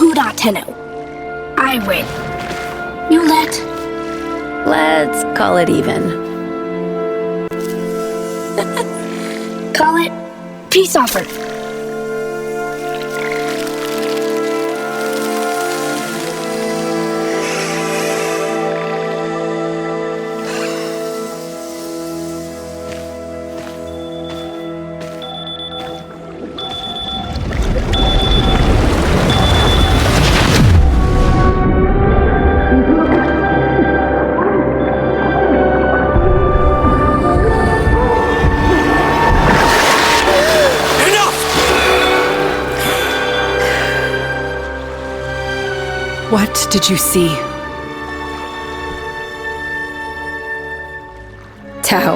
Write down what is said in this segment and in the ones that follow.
Huda Tenno. I win. You let. Let's call it even. Call it peace offer. What did you see? Tao.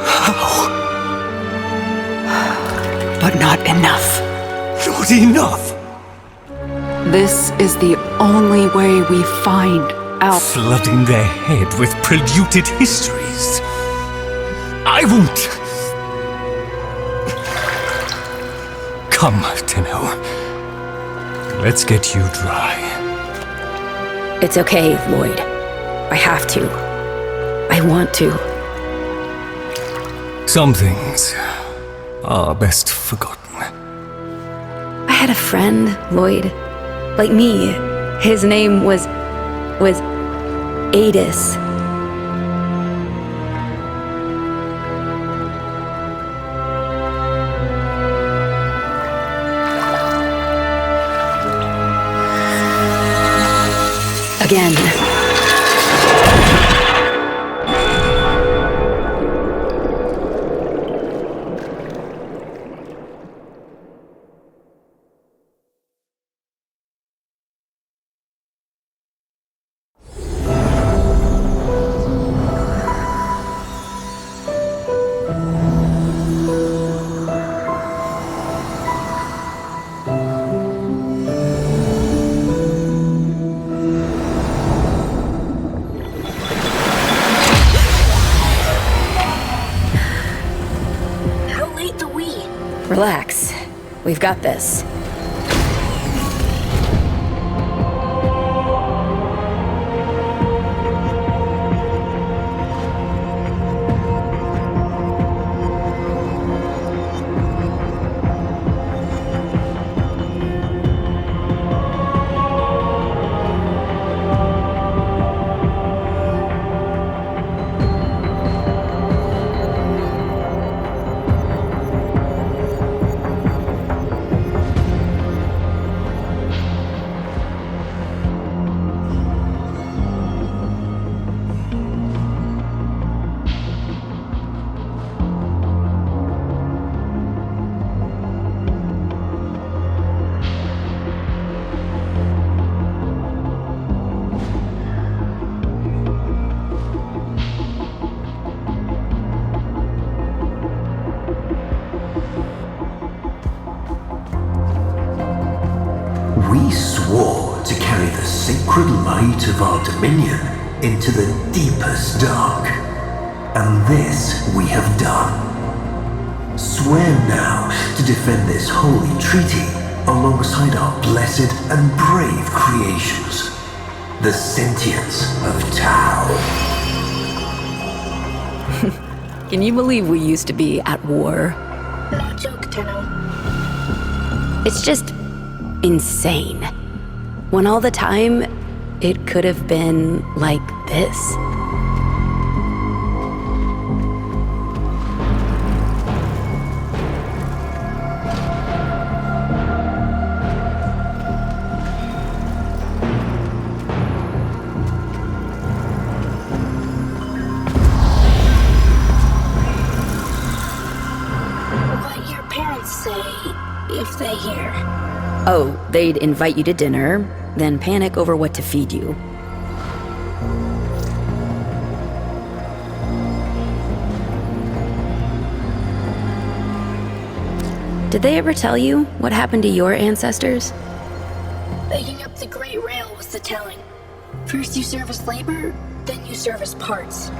How? But not enough. Not enough! This is the only way we find out. Flooding their head with polluted histories. I won't! Come, Tenno. Let's get you dry. It's okay, Lloyd. I have to. I want to. Some things are best forgotten. I had a friend, Lloyd. Like me. His name was Adis. Again. Relax. We've got this. We swore to carry the sacred light of our dominion into the deepest dark. And this we have done. Swear now to defend this holy treaty alongside our blessed and brave creations, the sentience of Tao. Can you believe we used to be at war? No joke, Tenno. It's just insane. When all the time, it could have been like this. What your parents say if they hear. Oh, they'd invite you to dinner, then panic over what to feed you. Did they ever tell you what happened to your ancestors? Making up the Great Rail was the telling. First you serve as labor, then you serve as parts.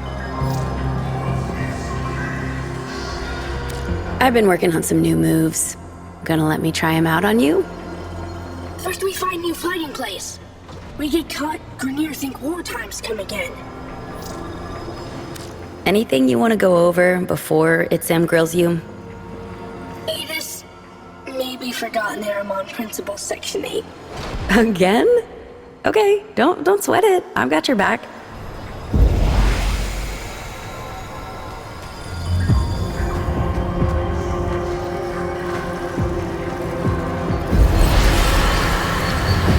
I've been working on some new moves. Gonna let me try him out on you? First we find new fighting place. We get caught, Grenier think war times come again. Anything you want to go over before it Sam grills you? Adis, maybe forgotten Aramon Principle Section 8. Again? Okay, don't sweat it. I've got your back.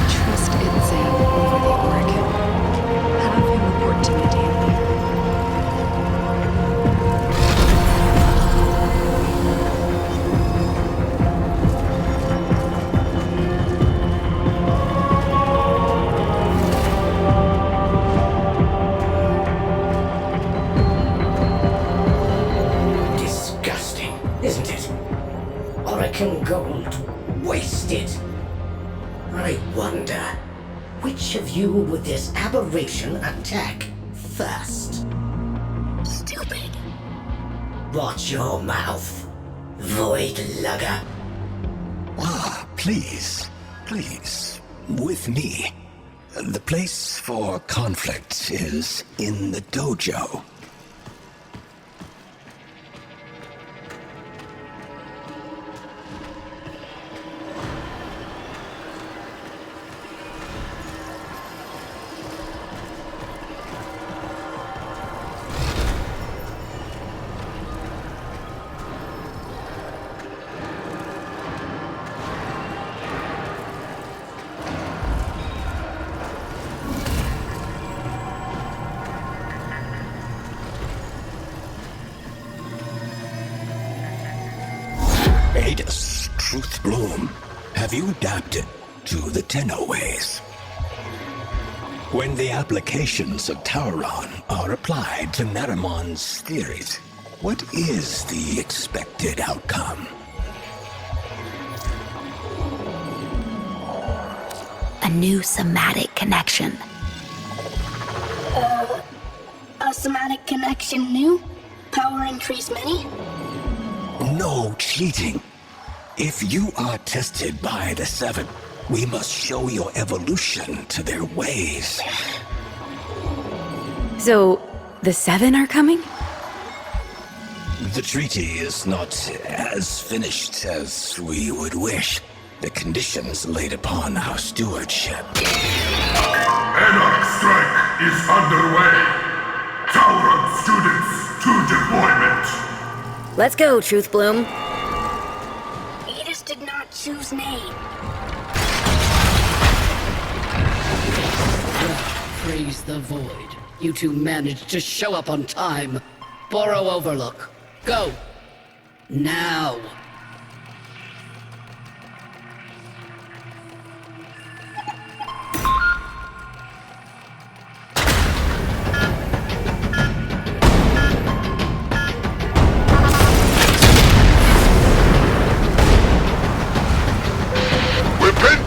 Trust Itzam over the Oracle. Have him report to me daily. Disgusting, isn't it? Oracle gold wasted. I wonder, which of you would this aberration attack first? Stupid. Watch your mouth, void lugger. Ah, please, with me. The place for conflict is in the dojo. Adis, Truth Bloom, have you adapted to the Tenno ways? When the applications of Tauron are applied to Naramon's theories, what is the expected outcome? A new somatic connection. A somatic connection new? Power increase many? No cheating. If you are tested by the Seven, we must show your evolution to their ways. So, the Seven are coming? The treaty is not as finished as we would wish. The conditions laid upon our stewardship. Anarch strike is underway. Tauron students to deployment. Let's go, Truth Bloom. Adis did not choose name. Praise the void. You two managed to show up on time. Borrow Overlook. Go. Now.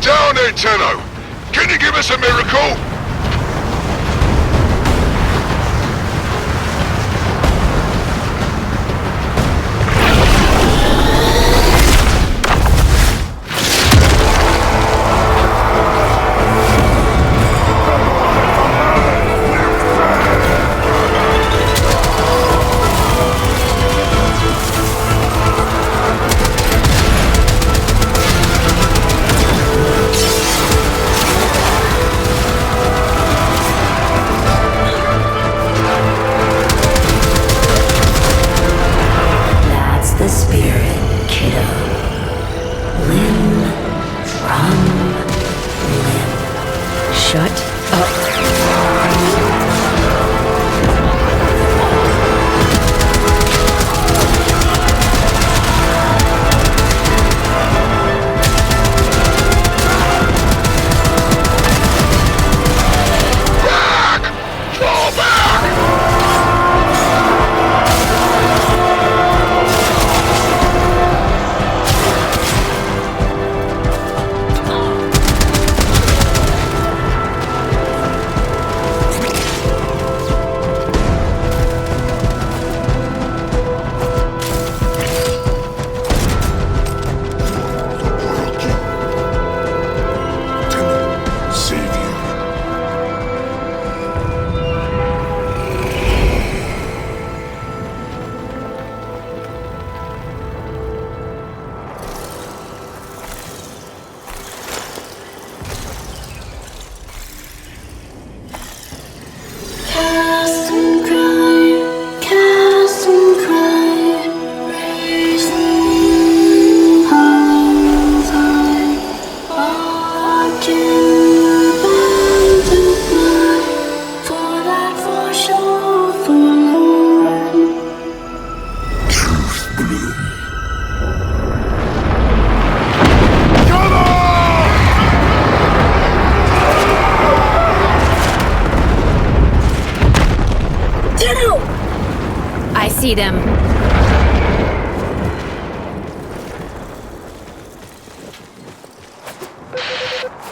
Down there, Tenno! Can you give us a miracle? see them.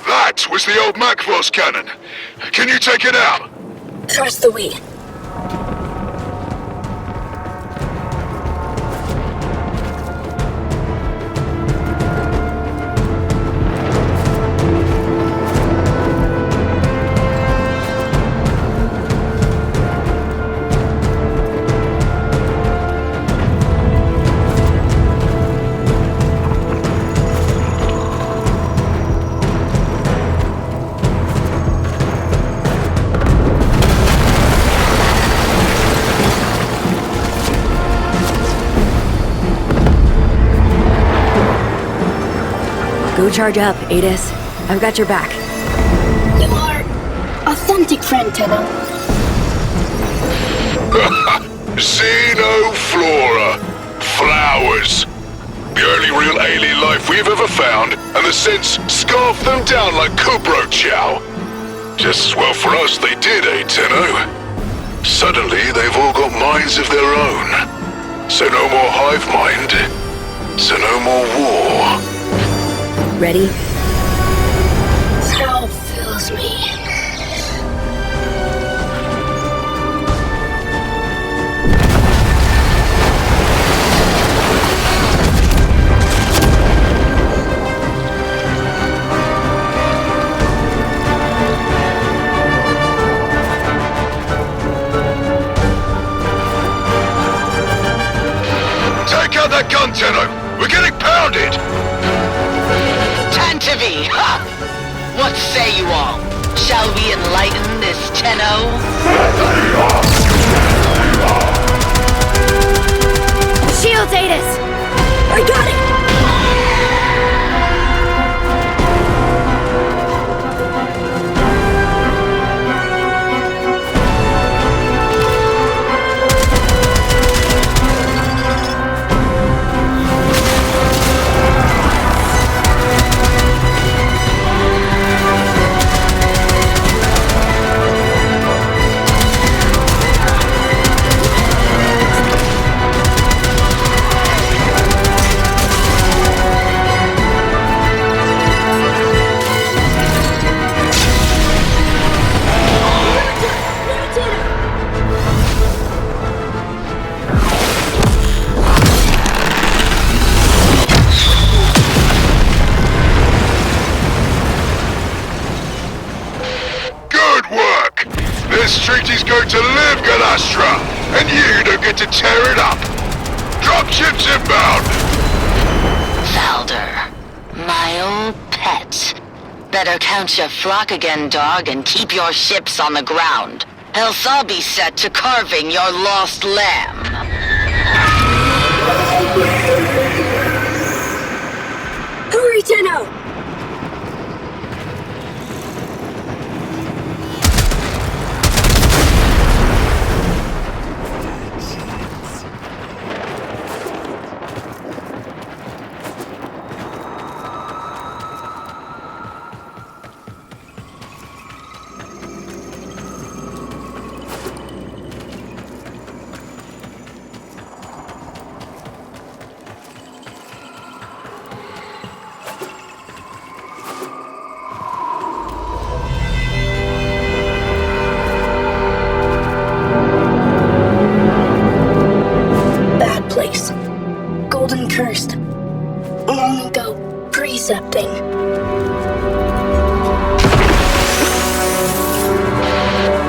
That was the old Macross cannon. Can you take it out? Trust the we. Go charge up, Adis. I've got your back. You are authentic friend, Tenno. Xenoflora. Flowers. The only real alien life we've ever found, and the synths scarfed them down like Kubro Chow. Just as well for us they did, eh, Tenno? Suddenly they've all got minds of their own. So no more hive mind. So no more war. Ready? Hell fills me. Take out that gun, Tenno! We're getting pounded! Tantivy, ha! What say you all? Shall we enlighten this Tenno? Shields, Adis! I got it! This treaty's going to live, Galastra, and you don't get to tear it up. Dropships inbound. Valder, my old pet. Better count your flock again, dog, and keep your ships on the ground. Else I'll be set to carving your lost lamb. Hurry, Tenno! Cursed. Long ago, precepting.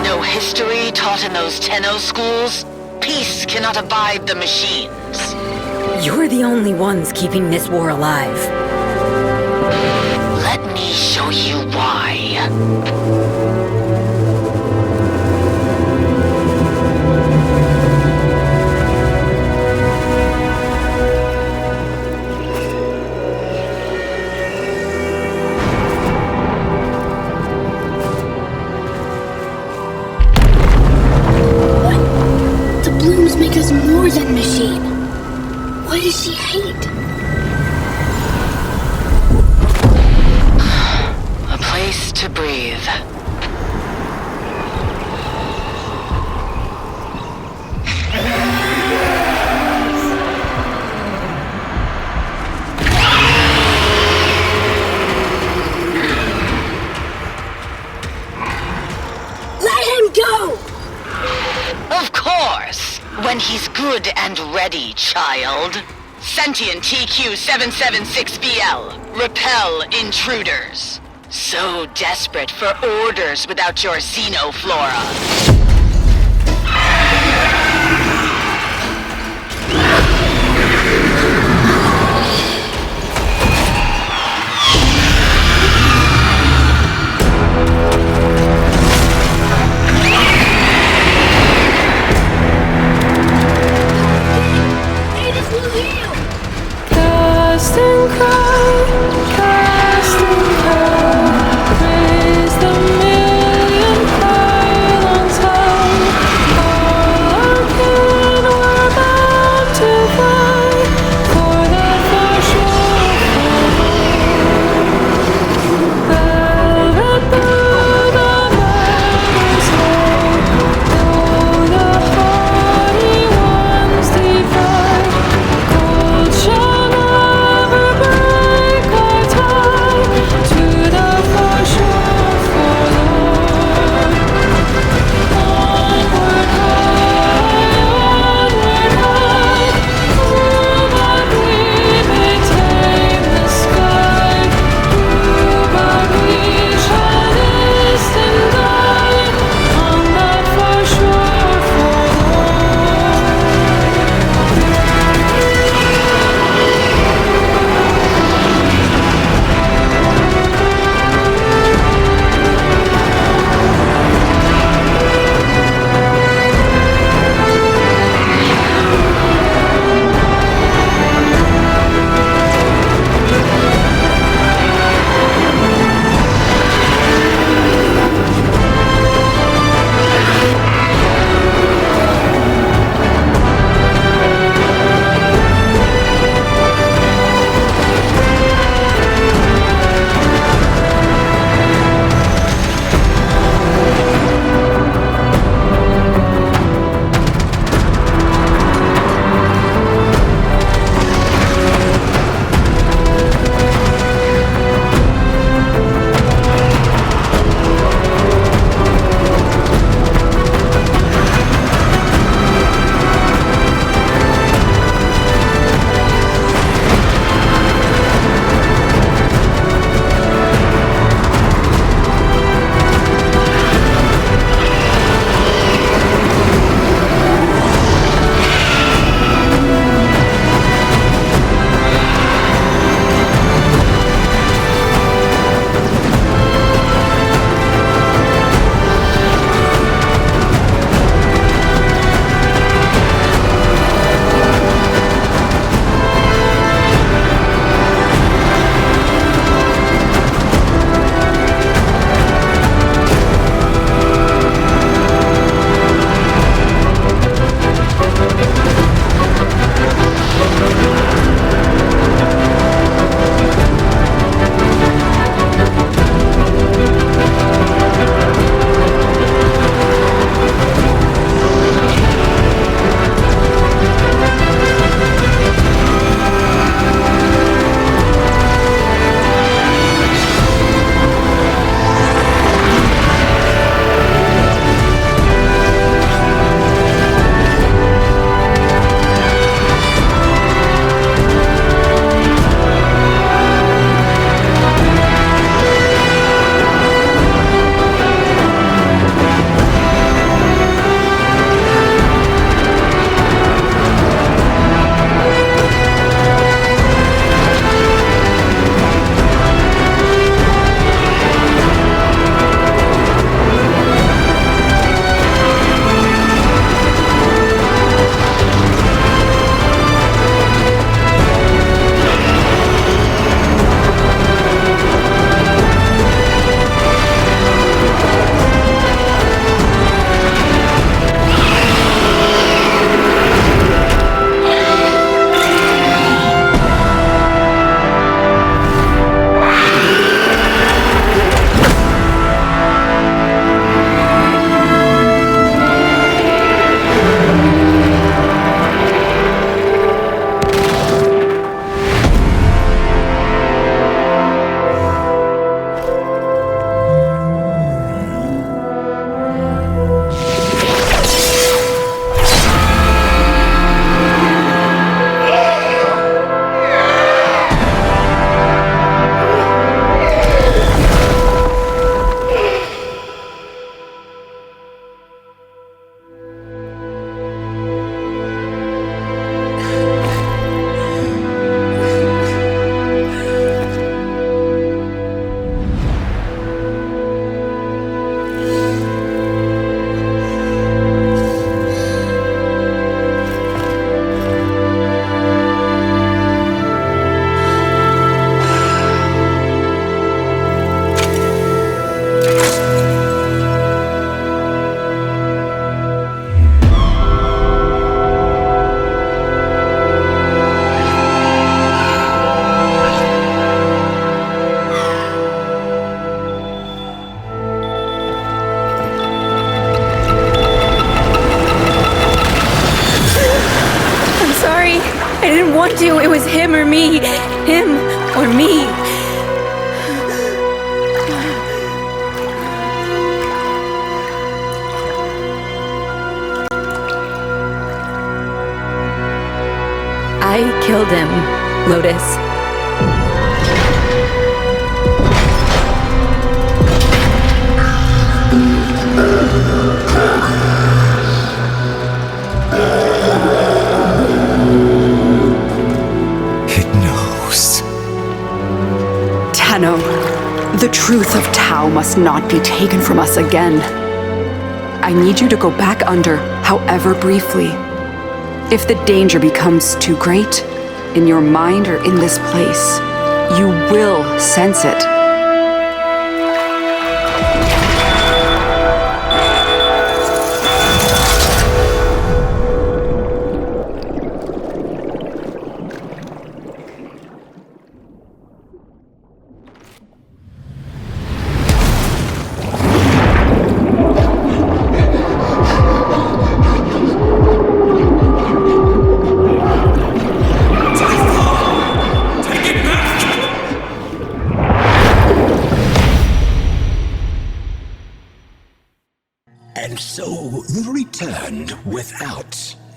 No history taught in those Tenno schools? Peace cannot abide the machines. You're the only ones keeping this war alive. Let me show you why. Make us more than machine. Why does she hate? A place to breathe. Good and ready, child. Sentient TQ-776BL. Repel intruders. So desperate for orders without your xenoflora. Cast and cry, praise the million pylons. be him or me. I killed him, Lotus. It knows. Tenno, the truth of Tao must not be taken from us again. I need you to go back under, however briefly. If the danger becomes too great, in your mind or in this place, you will sense it. And so you returned without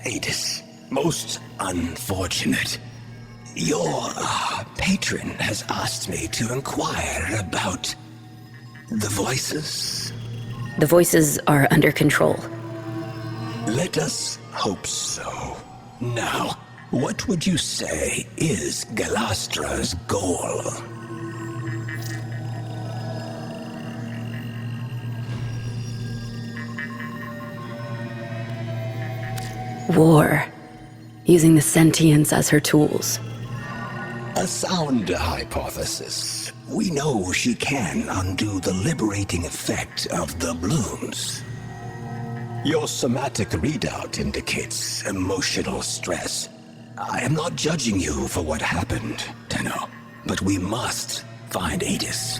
Adis. Most unfortunate. Your patron has asked me to inquire about the voices. The voices are under control. Let us hope so. Now, what would you say is Galastra's goal? War. Using the sentience as her tools. A sound hypothesis. We know she can undo the liberating effect of the blooms. Your somatic readout indicates emotional stress. I am not judging you for what happened, Tenno, but we must find Adis.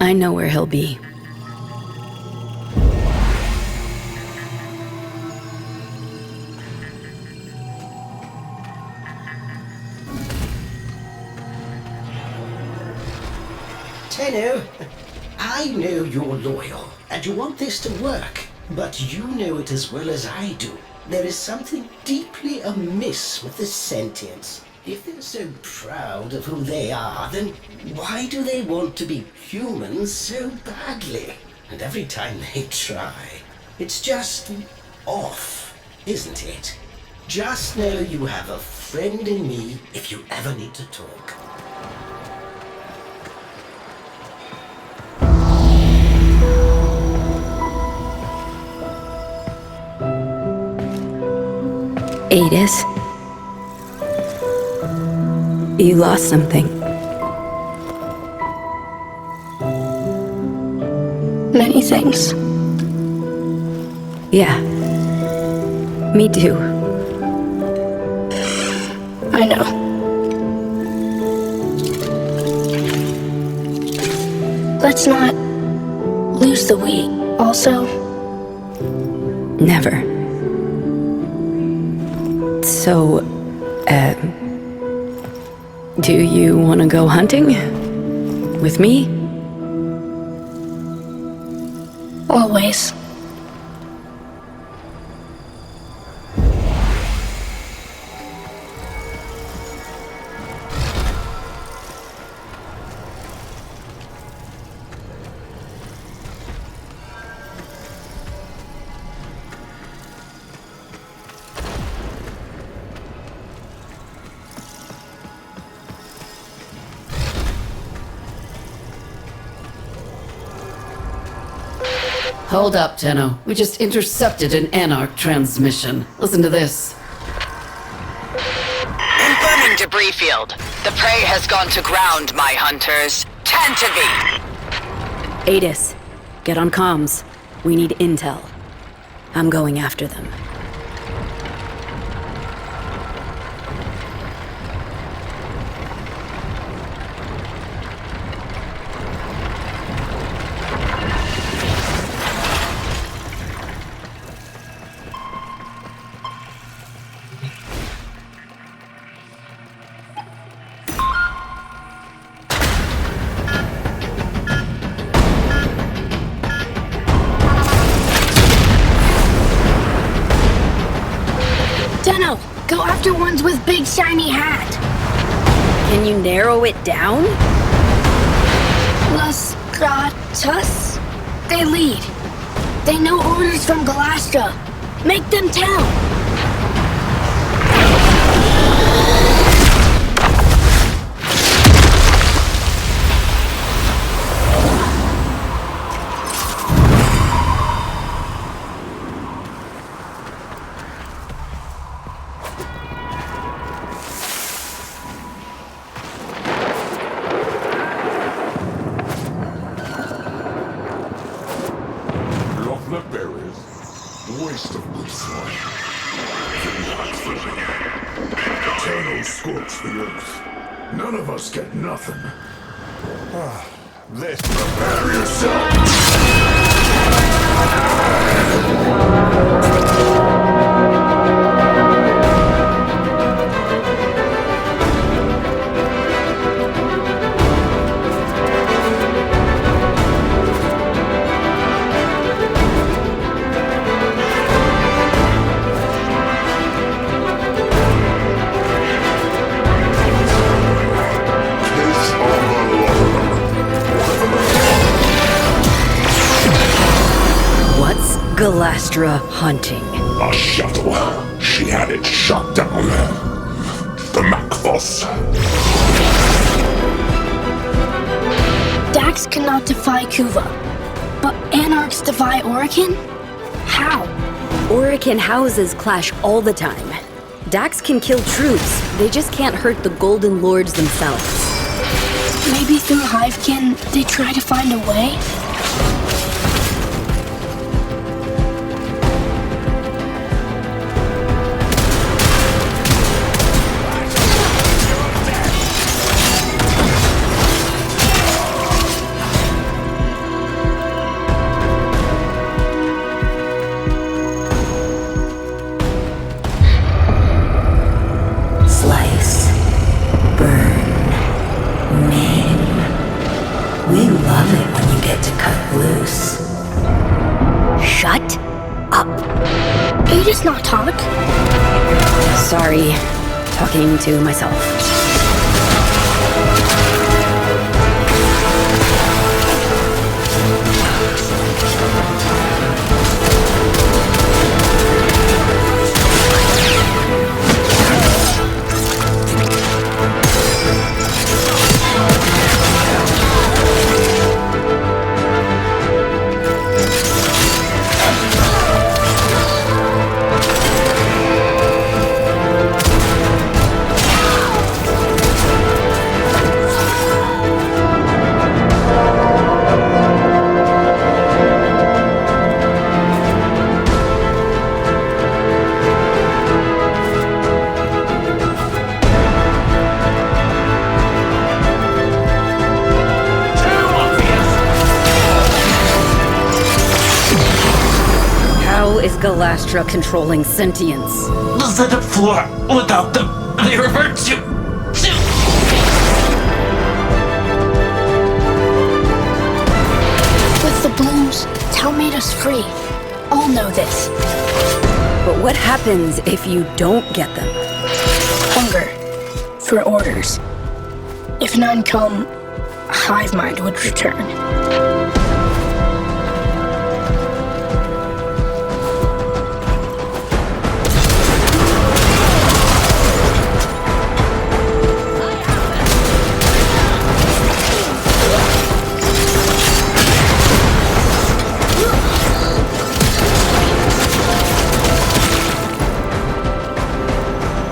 I know where he'll be. Tenno, I know you're loyal, and you want this to work, but you know it as well as I do. There is something deeply amiss with the sentience. If they're so proud of who they are, then why do they want to be humans so badly? And every time they try, it's just off, isn't it? Just know you have a friend in me if you ever need to talk. Adis? You lost something. Many things. Yeah. Me too. I know. Let's not lose the we. Also, Never. So, do you want to go hunting? With me? always. Hold up, Tenno. We just intercepted an Anarch transmission. Listen to this. Incoming debris field. The prey has gone to ground, my hunters. Tend to be. Adis, get on comms. We need intel. I'm going after them. Go after ones with big shiny hat. Can you narrow it down? Los Gatos? They lead. They know orders from Galastra. Make them tell. Waste of good soil. Eternal scorch the earth. None of us get nothing. Let's prepare yourself! Galastra hunting. A shuttle. She had it shot down. The Macphos. Dax cannot defy Kuva, but Anarchs defy Orican? How? Orican houses clash all the time. Dax can kill troops, they just can't hurt the Golden Lords themselves. Maybe through Hivekin, they try to find a way? Not talk? Sorry, talking to myself. Galastra controlling sentience. The setup floor, without them, they revert to... With the blues, Tau made us free. All know this. But what happens if you don't get them? Hunger. For orders. If none come, Hive Mind would return.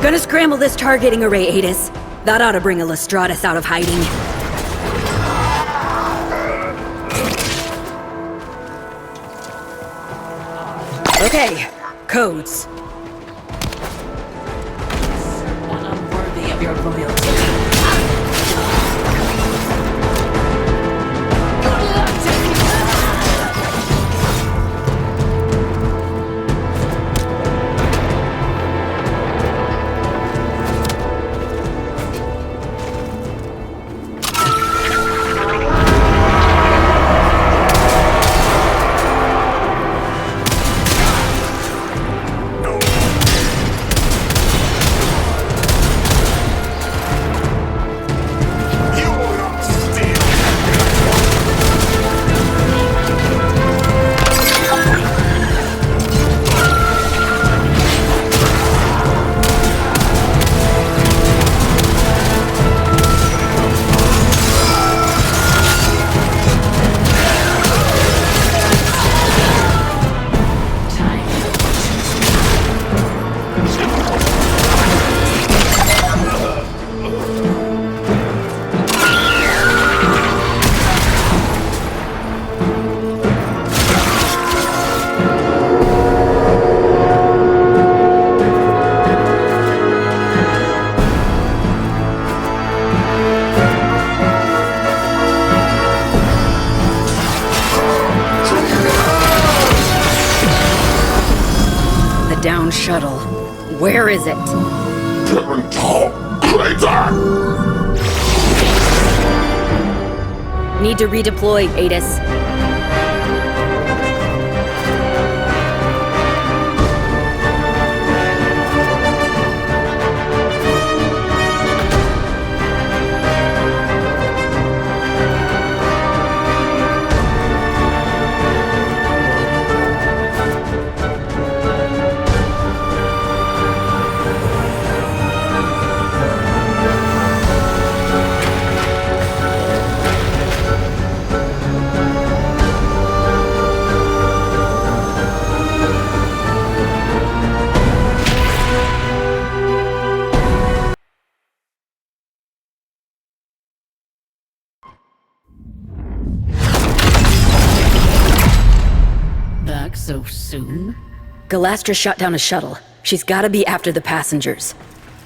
Gonna scramble this targeting array, Adis. That ought to bring a Lestratus out of hiding. Okay, codes. One unworthy of your loyalty. shuttle. Where is it? Need to redeploy, Adis. Back so soon? Galastra shot down a shuttle. She's gotta be after the passengers.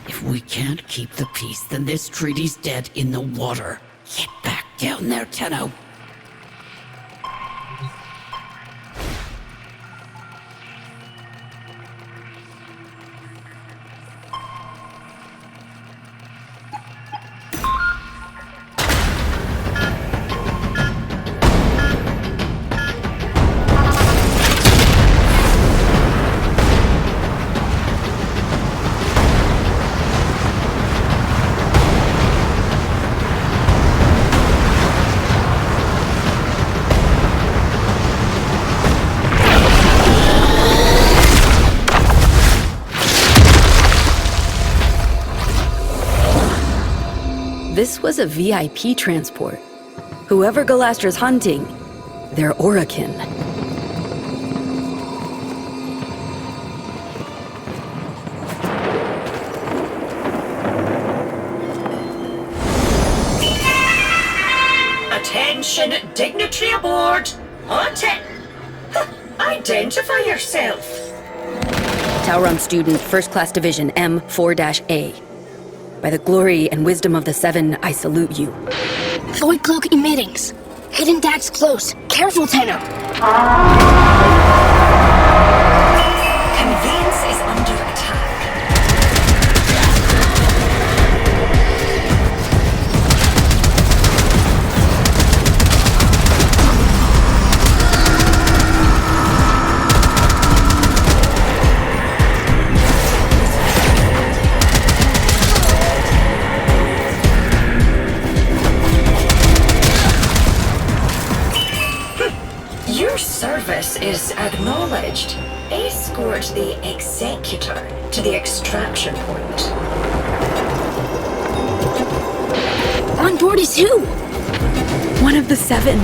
If we can't keep the peace, then this treaty's dead in the water. Get back down there, Tenno. This was a VIP transport. Whoever Galastra's hunting, they're Orokin. Attention, dignitary aboard. On 10. Identify yourself. Tauron student, First Class Division M4-A. By the glory and wisdom of the Seven, I salute you. Void cloak emittings. Hidden dags close. Careful, Tenno. Conveyance is under attack. Your service is acknowledged. Escort the Executor to the extraction point. On board is who? One of the Seven.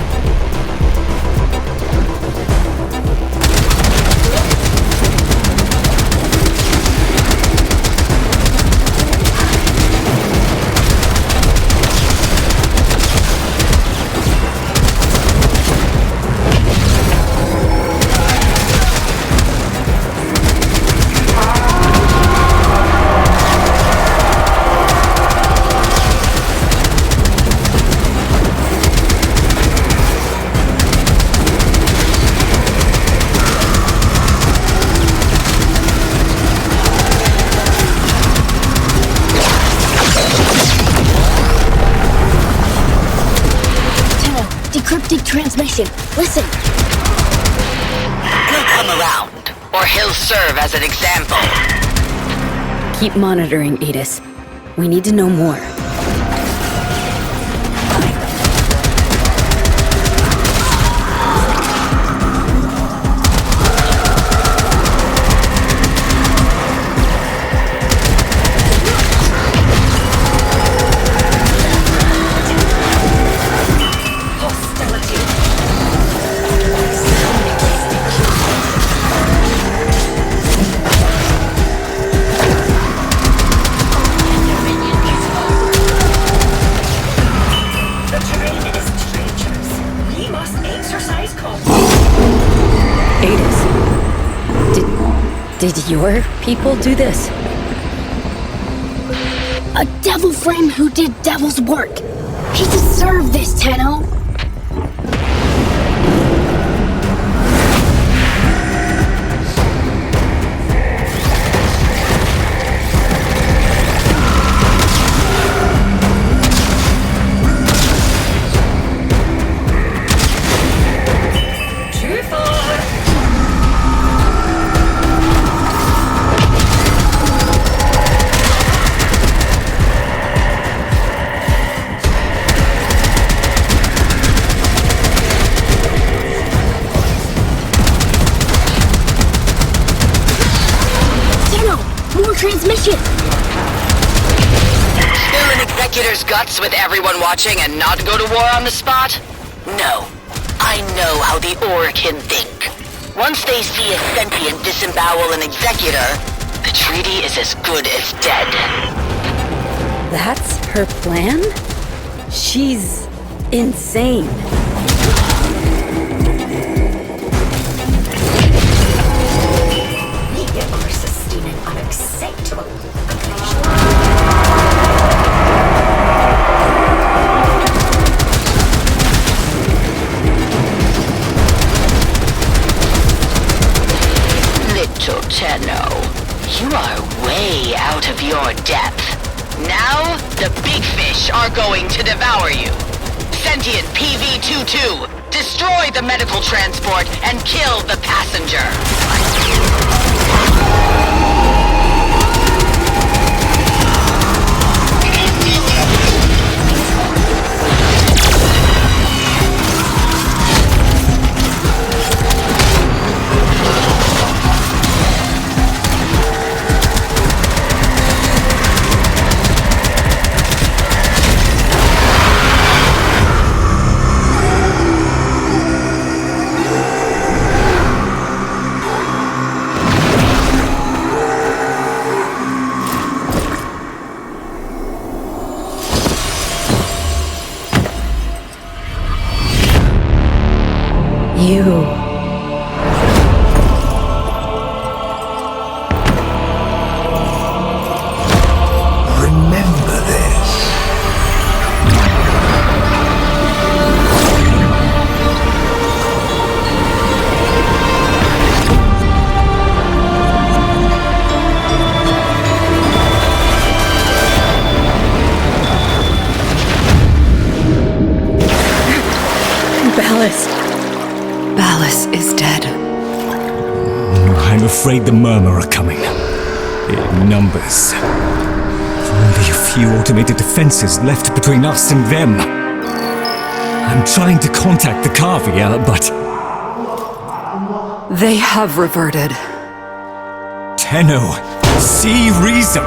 Decrypted transmission. Listen. He'll come around, or he'll serve as an example. Keep monitoring, Adis. We need to know more. Did your people do this? A devil frame who did devil's work. He deserved this, Tenno. Mission! Spill an executor's guts with everyone watching and not go to war on the spot? No. I know how the Orokin think. Once they see a sentient disembowel an executor, the treaty is as good as dead. That's her plan? She's insane. We are sustaining unacceptable. Little Tenno, you are way out of your depth. Now, the big fish are going to devour you. Sentient PV-22, destroy the medical transport and kill the passenger. Remember this. Ballas is dead. I'm afraid the Murmur are coming. In numbers. Only a few automated defenses left between us and them. I'm trying to contact the Kavia, but... They have reverted. Tenno, see reason!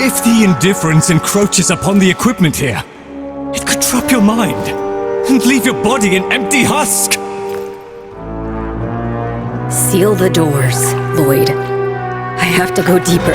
If the indifference encroaches upon the equipment here, it could trap your mind and leave your body an empty husk! Seal the doors, Lloyd. I have to go deeper.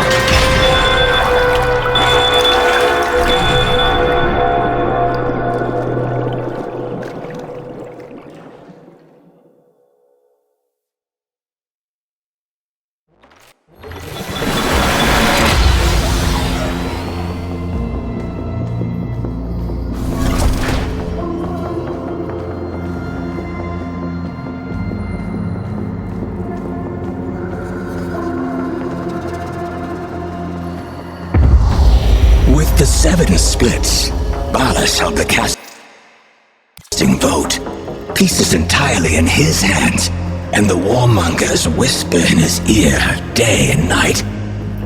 With the 7 splits, Ballas held the casting vote. Pieces entirely in his hands, and the warmongers whisper in his ear day and night.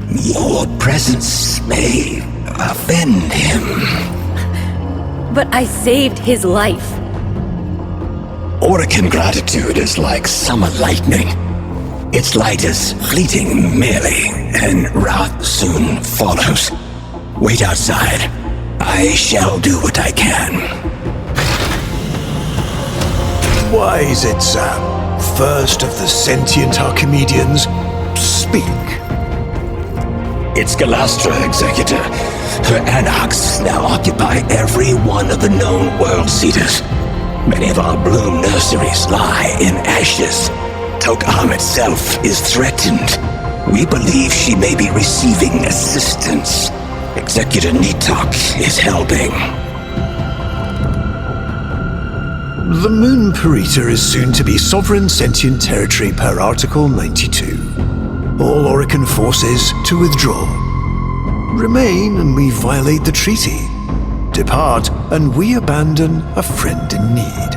Your presence may offend him. But I saved his life. Orokin gratitude is like summer lightning. Its light is fleeting merely, and wrath soon follows. Wait outside. I shall do what I can. Why is it, Sam? First of the sentient Archimedeans, speak. It's Galastra, Executor. Her anarchs now occupy every one of the known world seeders. Many of our bloom nurseries lie in ashes. Tok'am itself is threatened. We believe she may be receiving assistance. Executor Nitok is helping. The Moon Parita is soon to be sovereign sentient territory per Article 92. All Orokin forces to withdraw. Remain and we violate the treaty. Depart and we abandon a friend in need.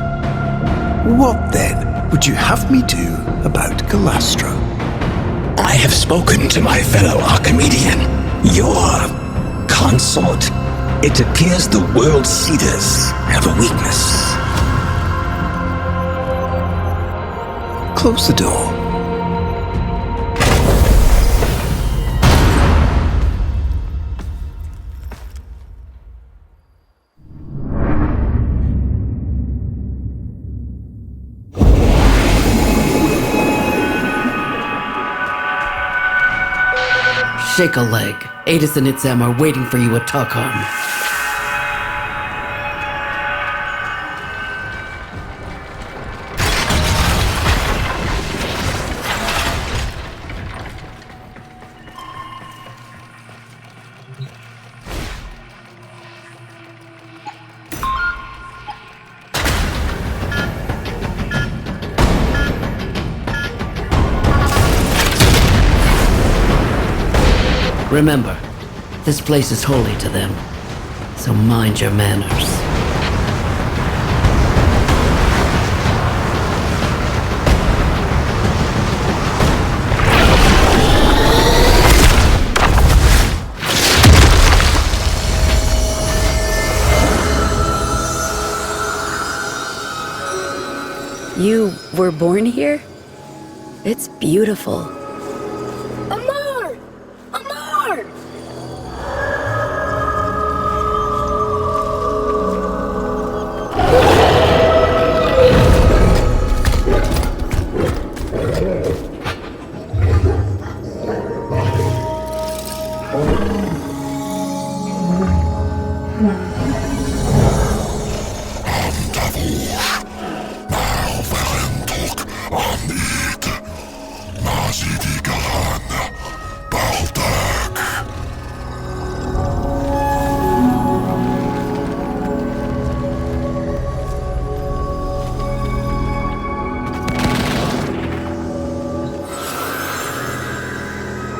What then would you have me do about Galastra? I have spoken to my fellow Archimedean. Your consort. It appears the world seeders have a weakness. Close the door. Shake a leg. Adis and Itzam are waiting for you at Tarkhan. Remember, this place is holy to them, so mind your manners. You were born here? It's beautiful. Amar! Amar!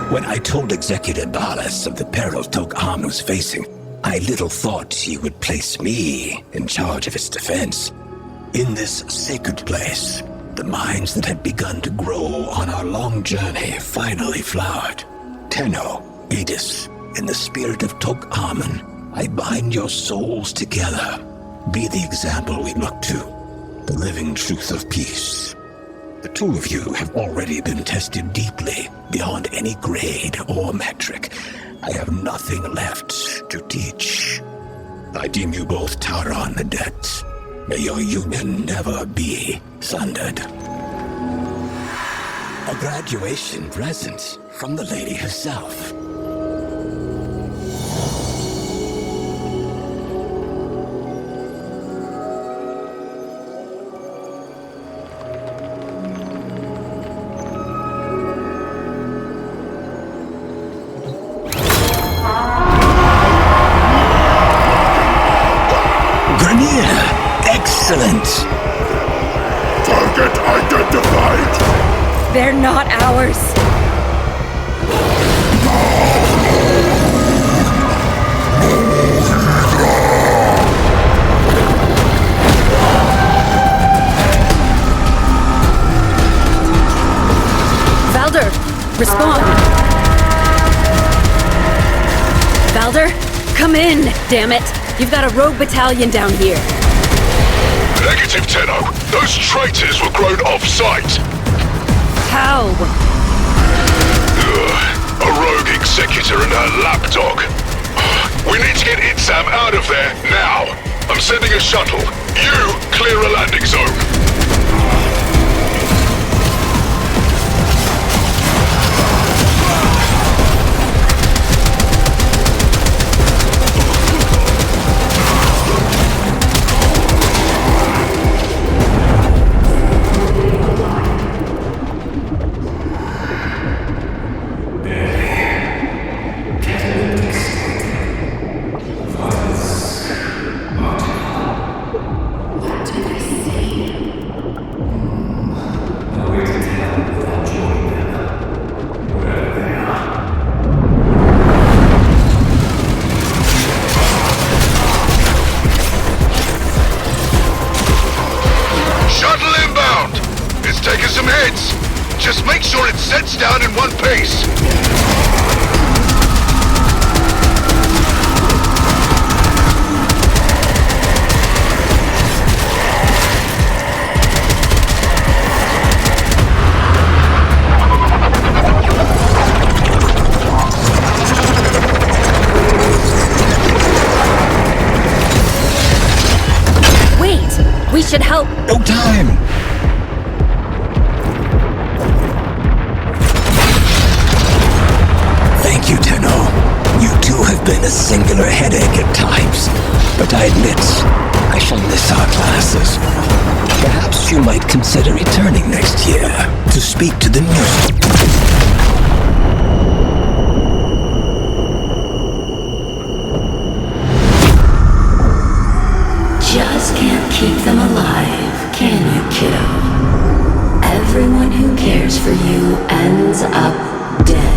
When I told Executive Balas of the peril Tok-Am was facing, I little thought he would place me in charge of its defense. In this sacred place, the minds that had begun to grow on our long journey finally flowered. Tenno, Adis, in the spirit of Tok-Amen, I bind your souls together. Be the example we look to, the living truth of peace. The two of you have already been tested deeply, beyond any grade or metric. I have nothing left to teach. I deem you both Tauron the debt. May your union never be sundered. A graduation present from the lady herself. Excellent! Target identified! They're not ours! Valder, respond! Valder, come in, damn it! You've got a rogue battalion down here. Negative, Tenno. Those traitors were grown off-site. How? A rogue executor and her lapdog. We need to get Itzam out of there, now. I'm sending a shuttle. You clear a landing zone. Just make sure it sets down in one piece. Wait! We should help! No time! Thank you, Ted. a singular headache at times, but I admit I shall miss our classes. Perhaps you might consider returning next year to speak to the new... Just can't keep them alive, can you, kiddo? Everyone who cares for you ends up dead.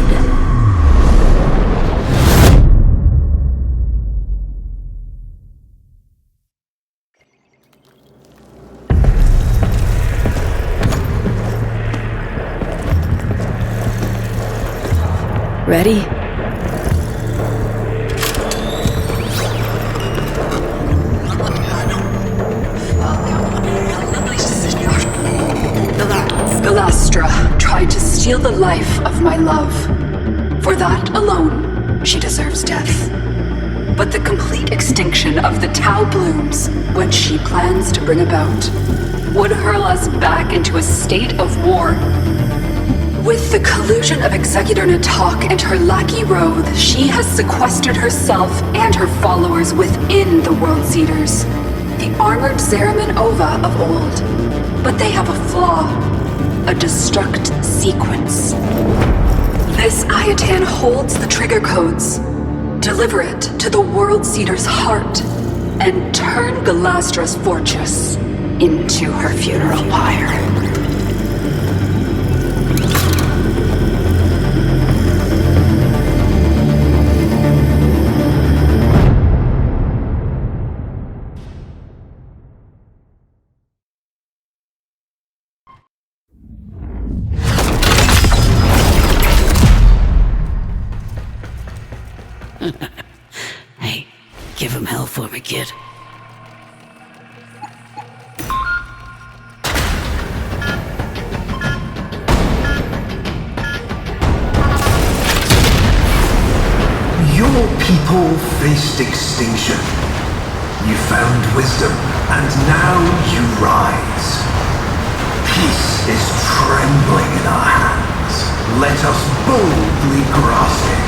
Ready? Galastra tried to steal the life of my love. For that alone, she deserves death. But the complete extinction of the Tau blooms, which she plans to bring about, would hurl us back into a state of war. With the collusion of Executor Natak and her lackey Roth, she has sequestered herself and her followers within the World Seeders, the armored Zeraman Ova of old. But they have a flaw, a destruct sequence. This Ayatan holds the trigger codes. Deliver it to the World Seeder's heart and turn Galastra's fortress into her funeral pyre. Hey, give him hell for me, kid. Your people faced extinction. You found wisdom, and now you rise. Peace is trembling in our hands. Let us boldly grasp it.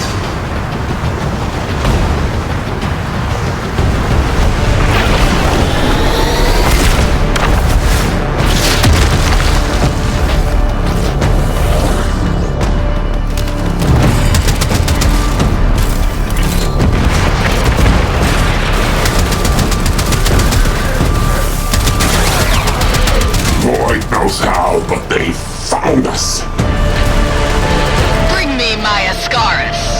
How, but they found us. Bring me my Ascaris.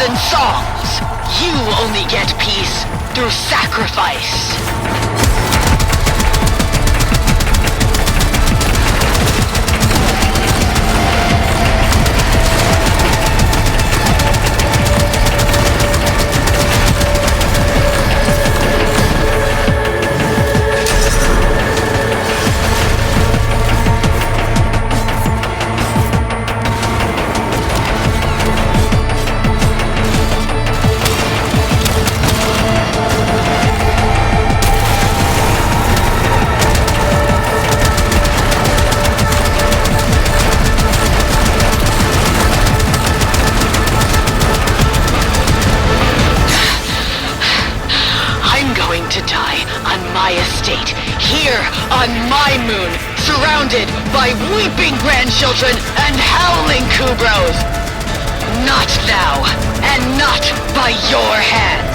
and songs. You only get peace through sacrifice. Surrounded by weeping grandchildren and howling Kubros. Not thou, and not by your hand.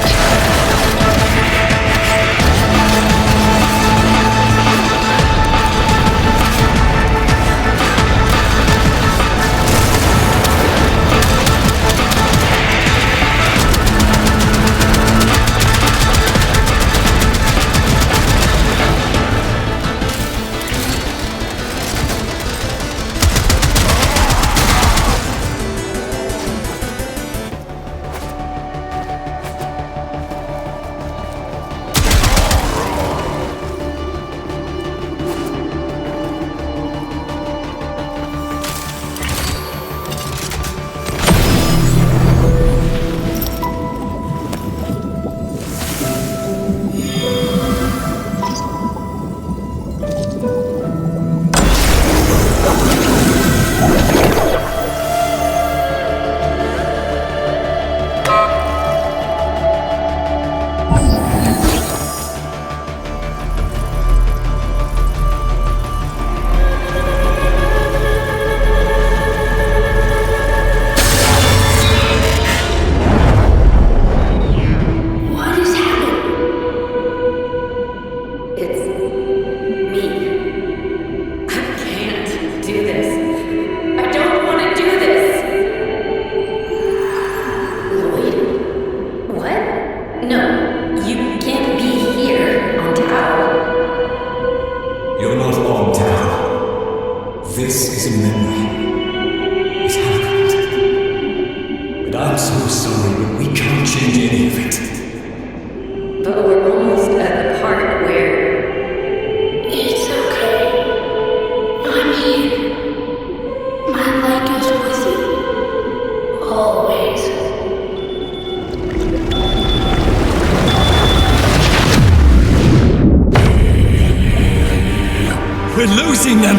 Losing them!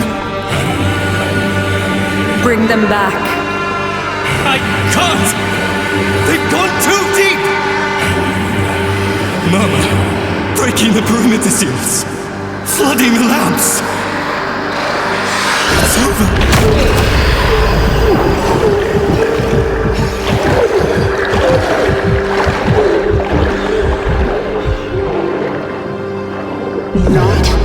Bring them back. I can't! They've gone too deep! Mama, breaking the perimeter seals, flooding the lamps. It's over. Not yet.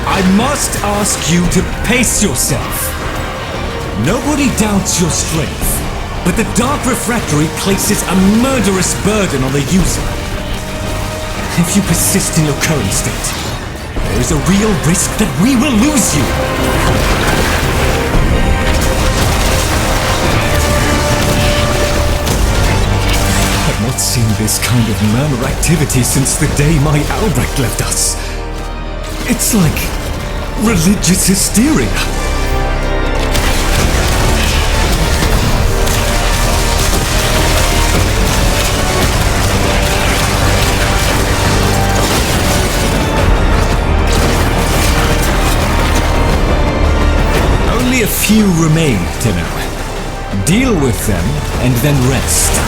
I must ask you to pace yourself. Nobody doubts your strength, but the Dark Refractory places a murderous burden on the user. If you persist in your current state, there is a real risk that we will lose you. I've not seen this kind of murmur activity since the day my Albrecht left us. It's like religious hysteria. Only a few remain, Tenno. Deal with them, and then rest.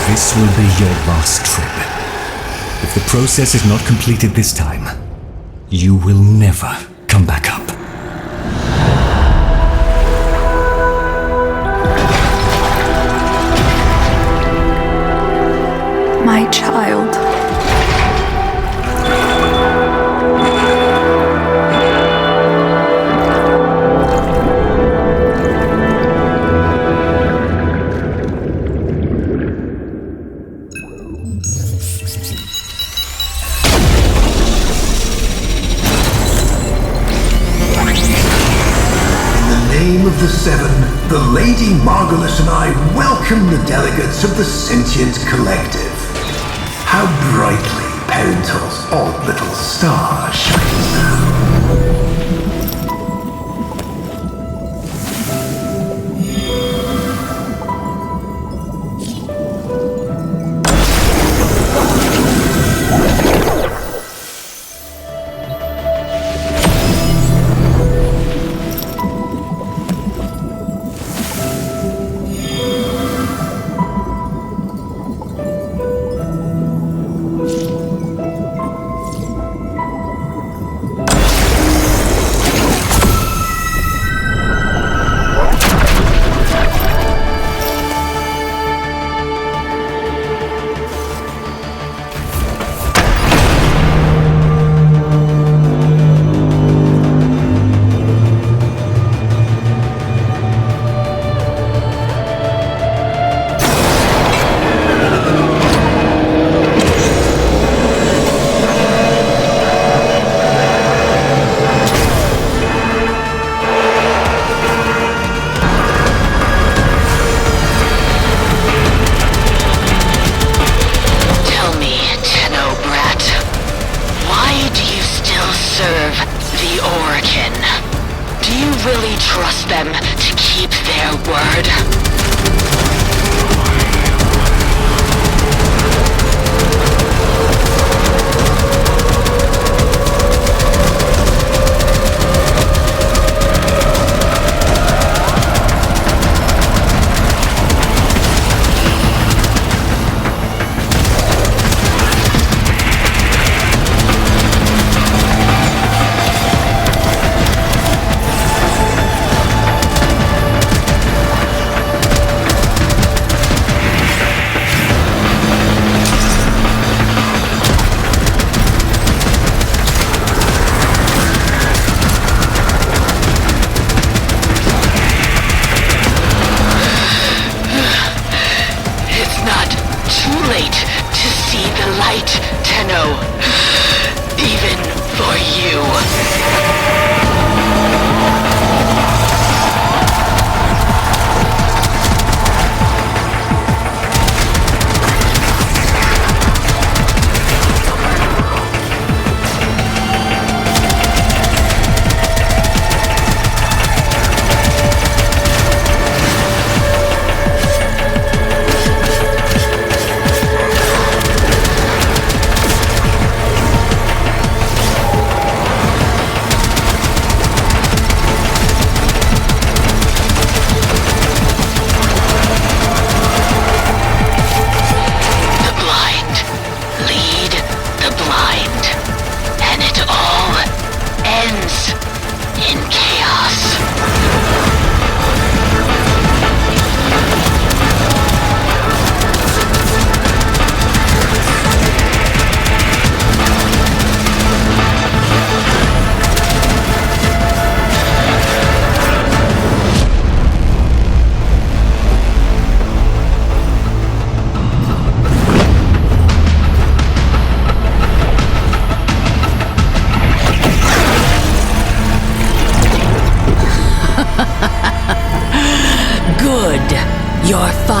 This will be your last trip. If the process is not completed this time, you will never come back up. My child. Of the Seven, the Lady Margulis and I welcome the delegates of the Sentient Collective. How brightly Parental's odd little star shines now.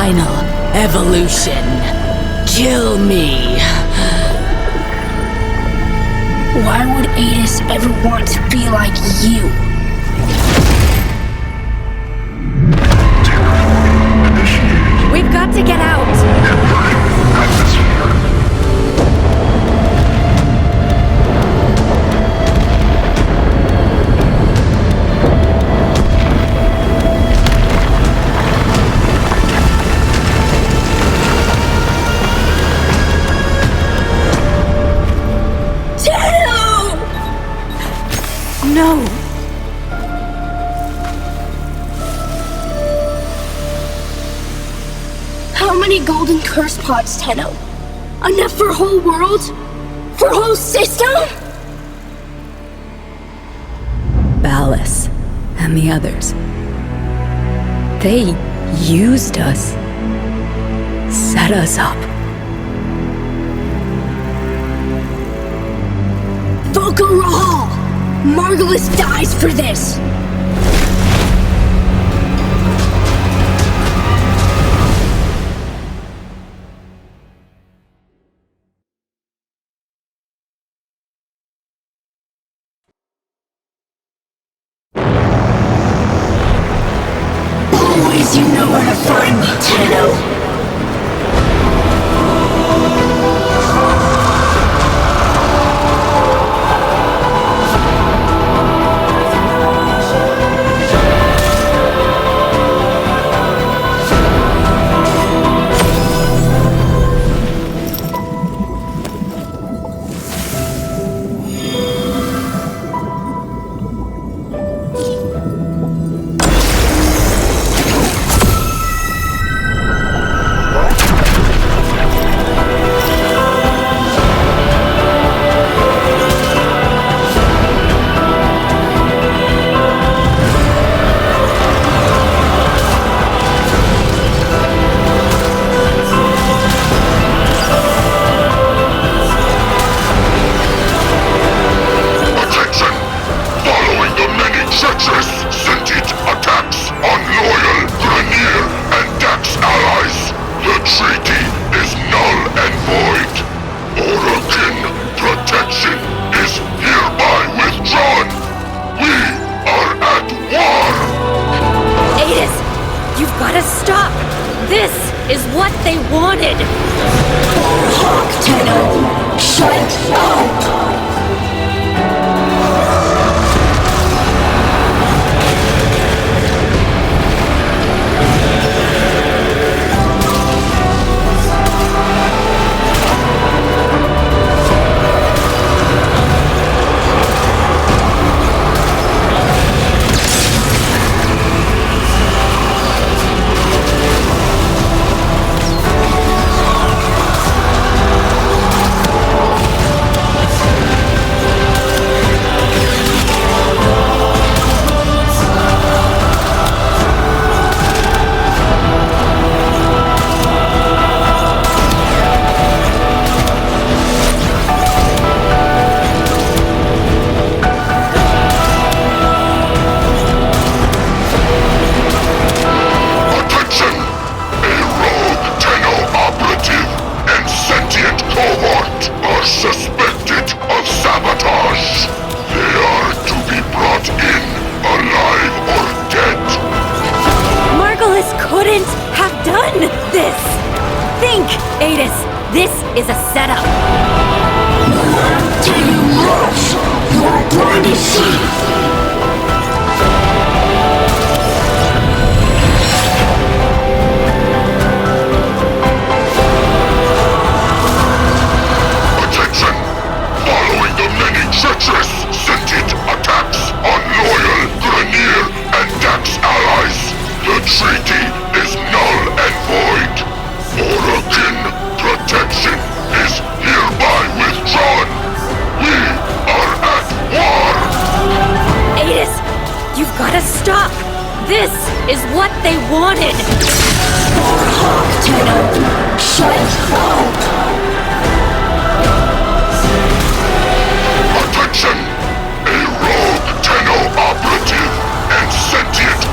final evolution. Kill me. Why would Adis ever want to be like you? We've got to get out! No! How many golden curse pods, Tenno? Enough for a whole world? For a whole system? Ballas and the others. They used us. Set us up. Volko Rahal! Margulis dies for this! Always you know where to find me, Tenno.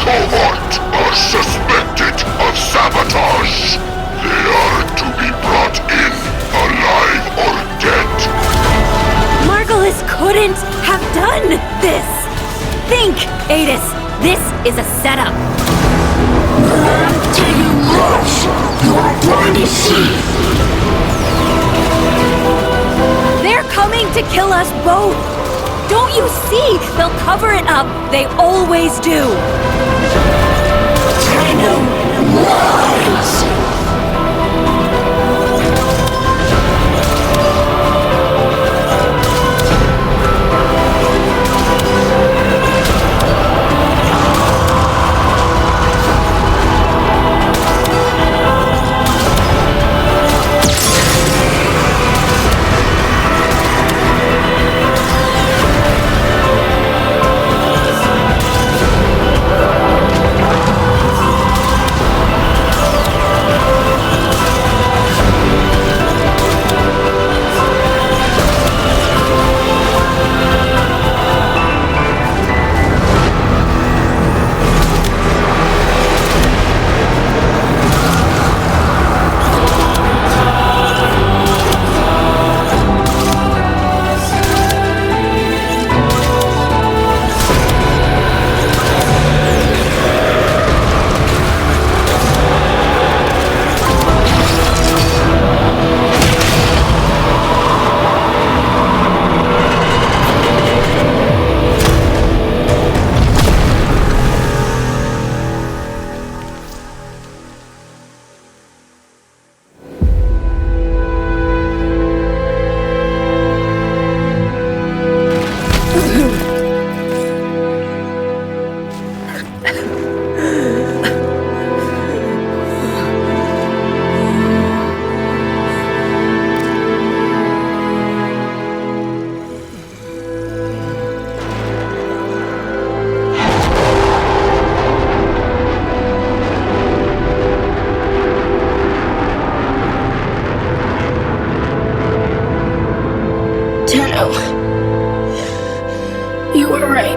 Cohort are suspected of sabotage. couldn't have done this! Think, Adis! This is a setup! Do you love your blind to see? They're coming to kill us both! Don't you see? They'll cover it up. They always do. Tenno lies! You were right.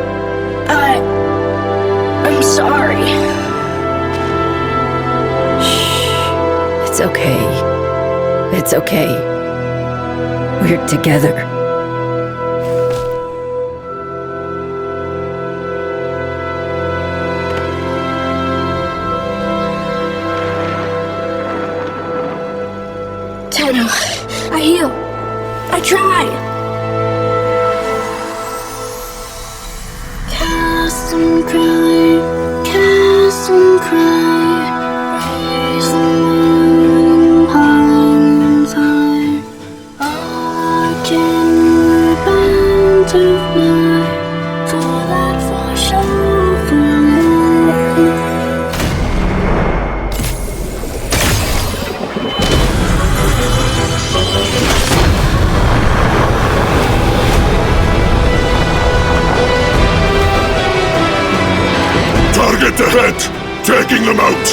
I'm sorry. Shh. It's okay. It's okay. We're together. Tenno, I heal. I try. Cast and cry, raise the moon, pines high. All I can repent of life, for that for sure for me. Target ahead! Taking them out!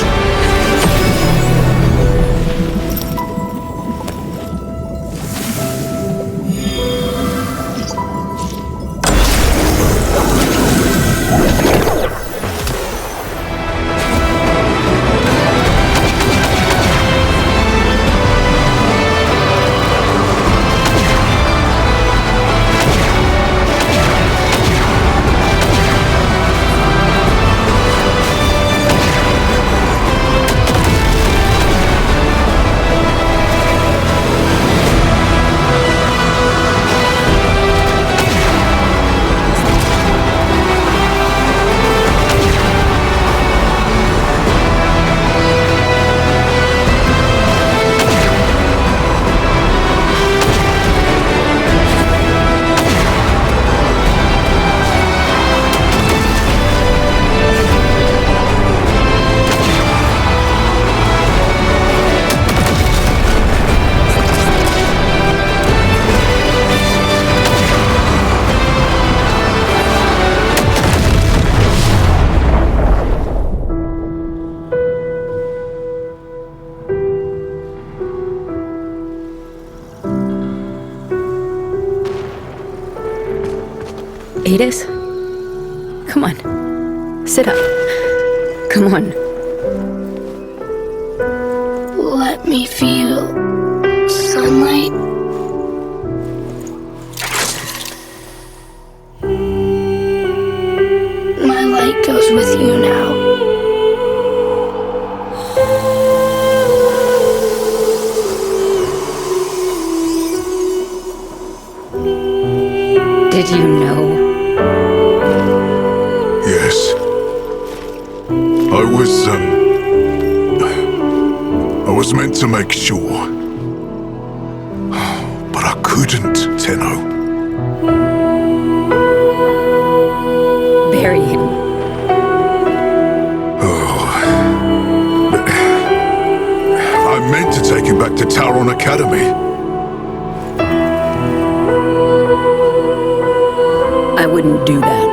Adis? Come on. Sit up. Come on. Let me feel sunlight. Yes. I was meant to make sure. But I couldn't, Tenno. Bury him. I meant to take him back to Tauron Academy. I wouldn't do that.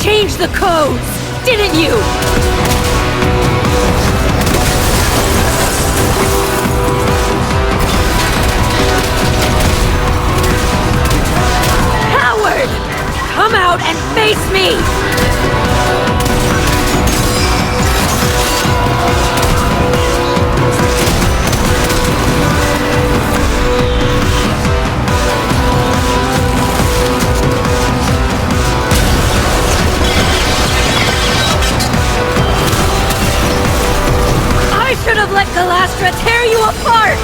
changed the codes, didn't you? Howard! Come out and face me! have let Galastra tear you apart!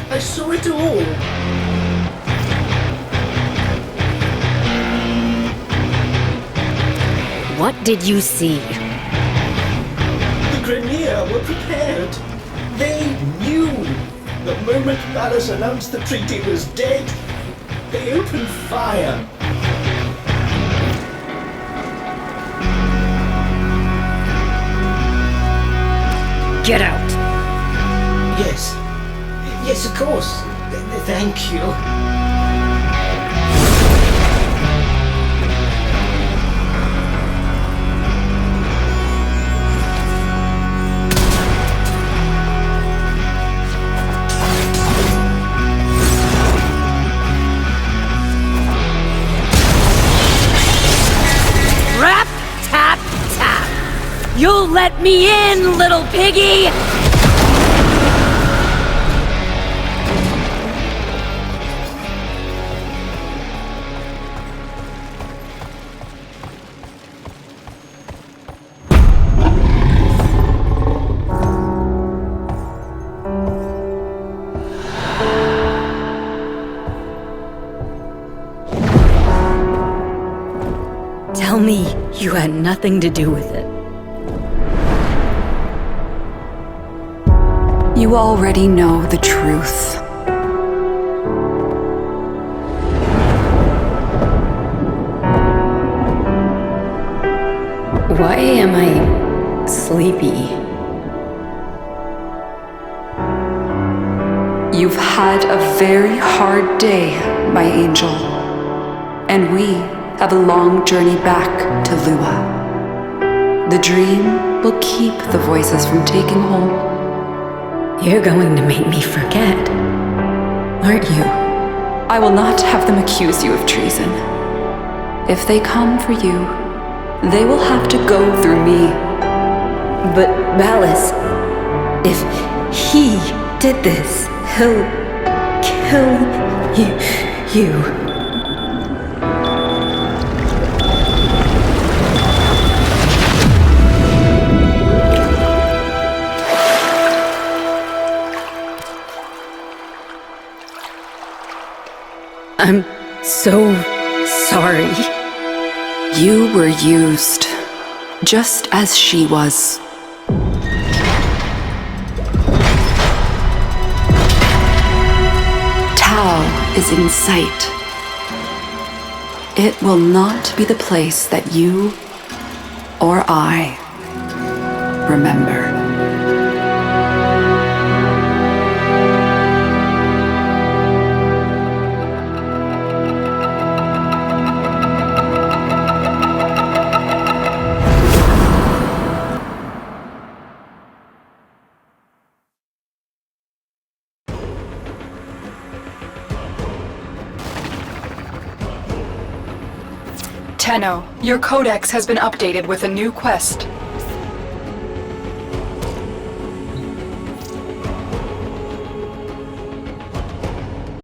I saw it all. What did you see? The Grenier were prepared. They knew. The moment Ballas announced the treaty was dead, they opened fire. Get out. Yes. Yes, of course. Thank you. Rap, tap, tap. You'll let me in, little piggy! Tell me you had nothing to do with it. You already know the truth. Why am I sleepy? You've had a very hard day, my angel. And we have a long journey back to Lua. The dream will keep the voices from taking hold. You're going to make me forget, aren't you? I will not have them accuse you of treason. If they come for you, they will have to go through me. But Ballas, if he did this, he'll kill you. I'm so sorry. You were used, just as she was. Tau is in sight. It will not be the place that you or I remember. Tenno, your codex has been updated with a new quest.